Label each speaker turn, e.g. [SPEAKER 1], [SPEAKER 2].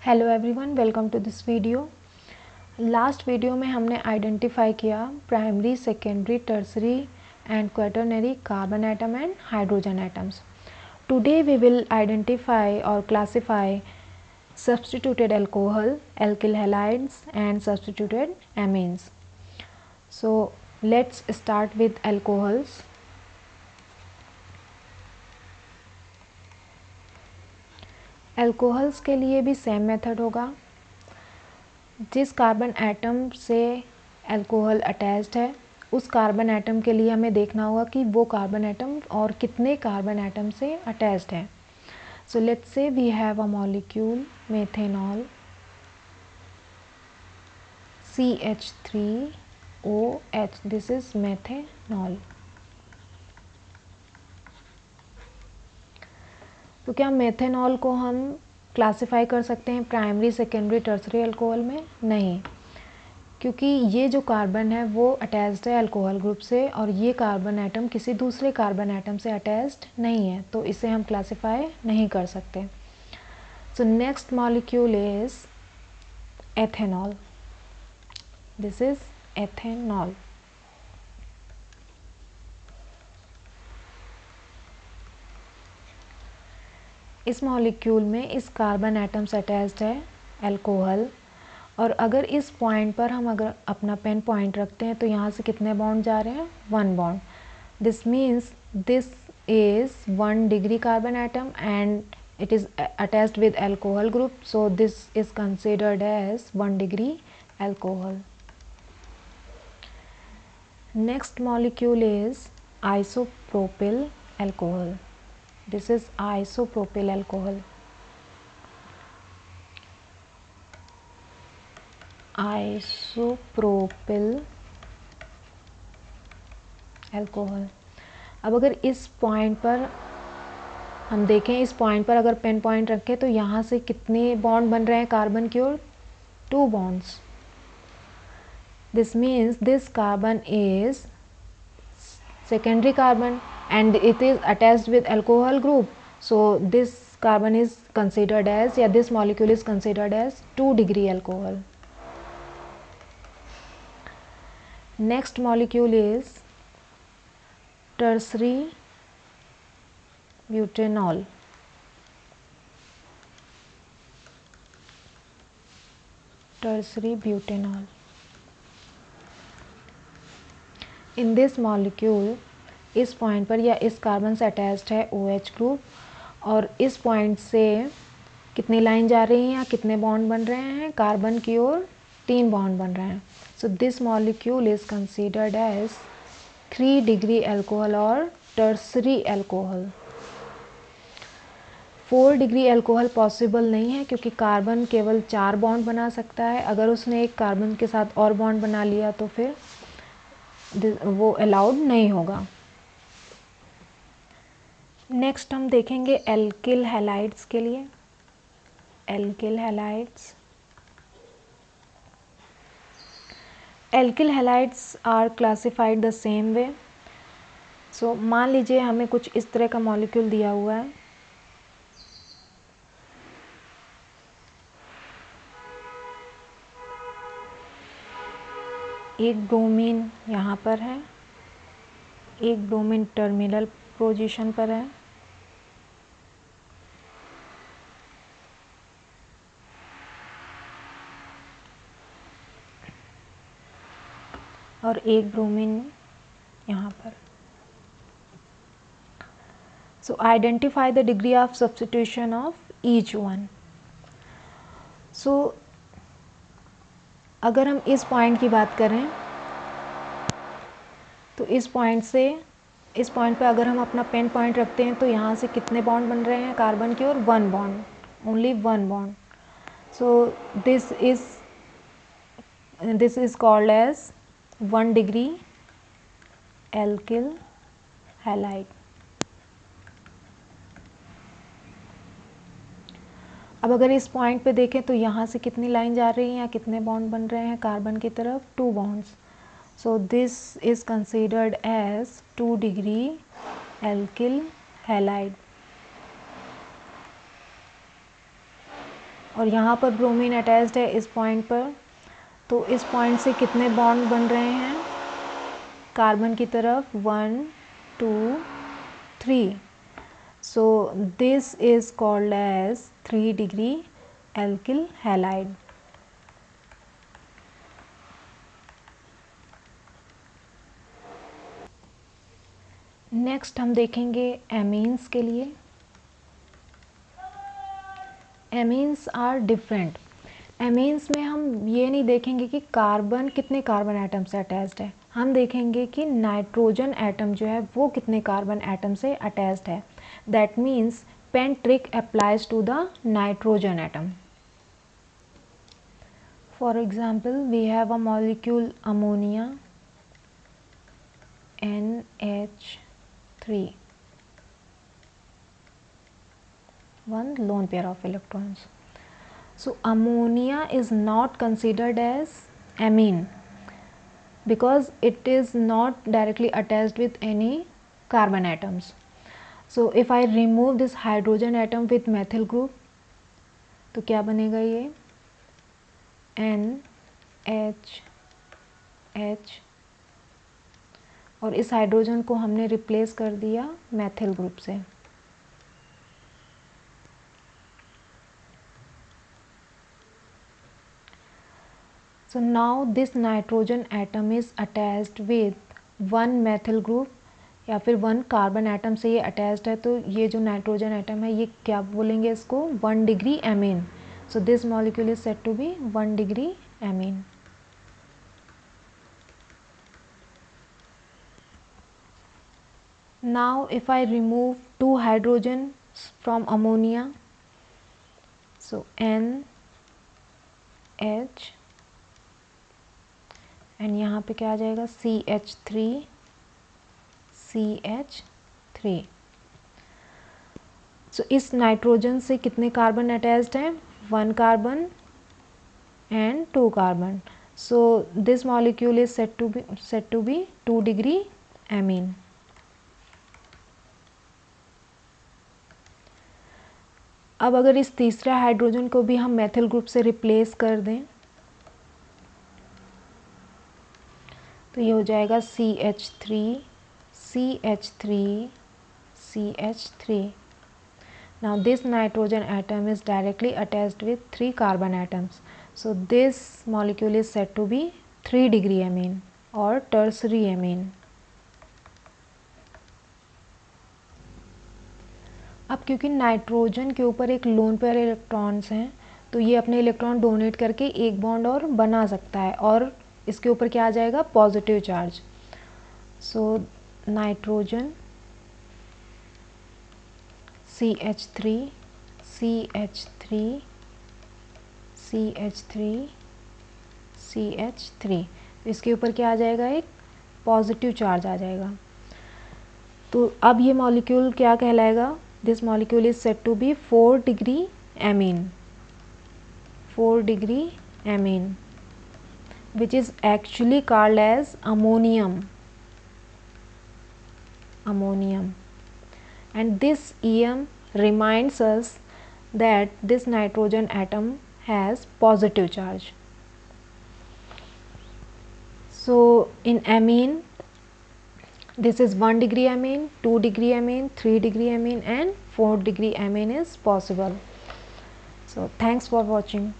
[SPEAKER 1] Hello everyone, welcome to this video. Last video में हमने identify किया primary, secondary, tertiary and quaternary carbon atom and hydrogen atoms. Today we will identify और classify substituted alcohol, alkyl halides and substituted amines. So let's start with alcohols. Alcohols के लिए भी same method होगा। जिस carbon atom से alcohol attached है उस carbon atom के लिए हमें देखना होगा कि वो कार्बन एटम और कितने कार्बन एटम से अटैच्ड है। So let's say we have a molecule methanol CH3OH, this is methanol. तो क्या मेथेनॉल को हम क्लासिफाई कर सकते हैं प्राइमरी, सेकेंडरी, टर्सरी अल्कोहल में? नहीं, क्योंकि ये जो कार्बन है वो अटैच्ड है अल्कोहल ग्रुप से और ये कार्बन एटम किसी दूसरे कार्बन एटम से अटैच्ड नहीं है, तो इसे हम क्लासिफाई नहीं कर सकते। So next molecule is ethanol. This is ethanol. इस मॉलिक्यूल में इस कार्बन एटम से अटैच्ड है अल्कोहल, और अगर इस पॉइंट पर हम अगर अपना पेन पॉइंट रखते हैं तो यहाँ से कितने बॉन्ड जा रहे हैं? 1 bond. This means this is 1 degree carbon atom and it is attached with alcohol group, so this is considered as 1 degree alcohol. Next molecule is isopropyl alcohol. This is isopropyl alcohol. Isopropyl alcohol. अब अगर इस point पर हम देखें, इस point पर अगर pain point रखें तो यहाँ से कितने बॉन्ड बन रहे हैं कार्बन की ओर? 2 bonds. This means this carbon is secondary carbon and it is attached with alcohol group, so this carbon is considered as, या this molecule is considered as 2 degree alcohol. Next molecule is tertiary butanol. Tertiary butanol. In this molecule, इस point पर या इस carbon से attached है OH group, और इस point से कितनी लाइन जा रही हैं या कितने बॉन्ड बन रहे हैं? कार्बन की ओर 3 बॉन्ड बन रहे हैं। So this molecule is considered as 3 degree alcohol और tertiary alcohol. 4 degree alcohol possible नहीं है क्योंकि कार्बन केवल 4 बॉन्ड बना सकता है। अगर उसने एक कार्बन के साथ और बॉन्ड बना लिया तो फिर वो अलाउड नहीं होगा। नेक्स्ट हम देखेंगे एल्किल हैलाइड्स के लिए। Alkyl halides, alkyl halides are classified the same way. So मान लीजिए हमें कुछ इस तरह का मॉलिक्यूल दिया हुआ है। एक ब्रोमीन यहाँ पर है, एक ब्रोमीन टर्मिनल पोजीशन पर है, और एक ब्रोमीन यहाँ पर। So identify the degree of substitution of each one. So अगर हम इस पॉइंट की बात करें तो इस पॉइंट से इस पॉइंट पे अगर हम अपना पेन पॉइंट रखते हैं तो यहाँ से कितने बॉन्ड बन रहे हैं कार्बन की ओर? 1 bond, only 1 bond. So this is called as 1 degree alkyl halide. अब अगर इस पॉइंट पे देखें तो यहाँ से कितनी लाइन जा रही है या कितने बॉन्ड बन रहे हैं कार्बन की तरफ? 2 bonds. So this is considered as 2 degree alkyl halide. और यहाँ पर ब्रोमीन अटैच्ड है इस पॉइंट पर, तो इस पॉइंट से कितने बॉन्ड बन रहे हैं कार्बन की तरफ, 1 2 3. So this is called as 3 degree alkyl halide. Next हम देखेंगे एमीन्स के लिए। Amines are different. एमीन्स में हम ये नहीं देखेंगे कि कार्बन कितने कार्बन एटम से अटैच्ड है, हम देखेंगे कि नाइट्रोजन एटम जो है वो कितने कार्बन एटम से अटैच्ड है। That means pen trick applies to the nitrogen atom. For example we have a molecule ammonia NH3, one lone pair of electrons. So ammonia is not considered as amine because it is not directly attached with any carbon atoms. So if I remove this hydrogen atom with methyl group, तो क्या बनेगा ये NH, और इस hydrogen को हमने replace कर दिया मैथिल ग्रुप से। So now this nitrogen atom is attached with one methyl group या फिर वन कार्बन एटम से ये अटैच्ड है, तो ये जो नाइट्रोजन एटम है ये क्या बोलेंगे इसको, 1 degree amine. So this molecule is said to be 1 degree amine. Now if I remove 2 hydrogens from ammonia, so NH and यहाँ पे क्या आ जाएगा CH3, सो इस नाइट्रोजन से कितने कार्बन अटैच्ड हैं, 1 carbon and 2 carbon. So this molecule is said to be 2 degree amine. अब अगर इस तीसरे हाइड्रोजन को भी हम मेथिल ग्रुप से रिप्लेस कर दें तो ये हो जाएगा CH3, Now this nitrogen atom is directly attached with 3 carbon atoms. So this molecule is said to be 3 degree amine or tertiary amine. अब क्योंकि नाइट्रोजन के ऊपर एक लोन पेयर इलेक्ट्रॉन्स हैं तो ये अपने इलेक्ट्रॉन डोनेट करके एक बॉन्ड और बना सकता है और इसके ऊपर क्या आ जाएगा, positive charge. So nitrogen CH3, इसके ऊपर क्या आ जाएगा, एक पॉजिटिव चार्ज आ जाएगा। तो अब ये मॉलिक्यूल क्या कहलाएगा, this molecule is said to be 4 degree amine, 4 degree amine, which is actually called as ammonium, and this EM reminds us that this nitrogen atom has positive charge. So in amine this is 1 degree amine, 2 degree amine, 3 degree amine and 4 degree amine is possible. So thanks for watching.